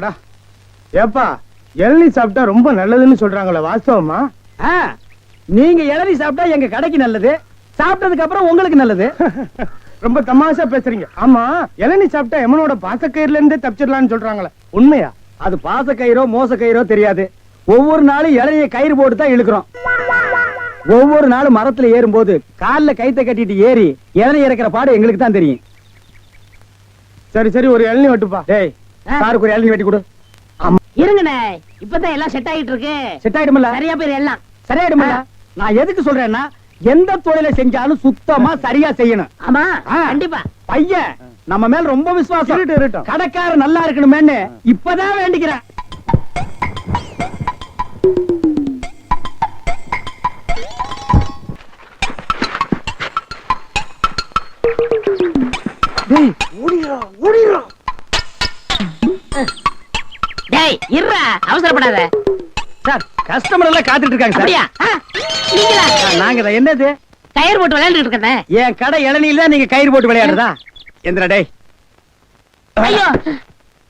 அப்பாடா. ஏப்பா இளநீ சாப்பிட்டா ரொம்ப நல்லதுன்னு சொல்றாங்களே, வாஸ்தவமா? நீங்க இளநீ சாப்பிட்டா எங்க கடைக்கு நல்லது, சாப்பிட்டதுக்கு அப்புறம் உங்களுக்கு நல்லது. ரொம்ப தமாஷா பேசுறீங்க. ஆமா, இளநீ சாப்பிட்டா எமனோட பாசக்கயிறுல இருந்தே தப்பிச்சிடலாம்னு சொல்றாங்களே, உண்மையா? அது பாச கயிறோ மோச கயிறோ தெரியாது. ஒவ்வொரு நாளும் இளநிய கயிறு போட்டு தான் இழுக்கிறோம். ஒவ்வொரு நாளும் மரத்துல ஏறும்போது கால்ல கைத்த கட்டிட்டு ஏறி இளநீ இறக்கிற பாடு எங்களுக்கு தான் தெரியும். சரி சரி, ஒரு இளநீ வெட்டுப்பா. டேய், சாருக்கு ஒரு இளநீ வெட்டி கொடு. இருங்கண்ணே, இப்பதான் எல்லாம் செட் ஆகிட்டு இருக்கு. செட் ஆயிடுமில்ல? சரியா பேர் எல்லாம் சரியாயிடுமில்ல? நான் எதுக்கு சொல்றேன்னா, எந்த தொழிலை செஞ்சாலும் சுத்தமா சரியா செய்யணும். ஆமா, கண்டிப்பா. பையன் நம்ம மேல ரொம்ப விசுவாசம். கடைக்காரர் நல்லா இருக்கணுமேன்னு இப்பதான் வேண்டிக்கிறேன். டேய் இருடா, அவசரப்படாத. சார், கஸ்டமர் எல்லாம் காத்துட்டு இருக்காங்க சார். அப்படியா? நீங்களா? நாங்க தான். என்னது? கயிறு போட்டு விளையாண்டுட்டு இருக்கேன். என் கடை இளநில நீங்க கயிறு போட்டு விளையாடுறதா? எந்திரா டேய். ஐயோ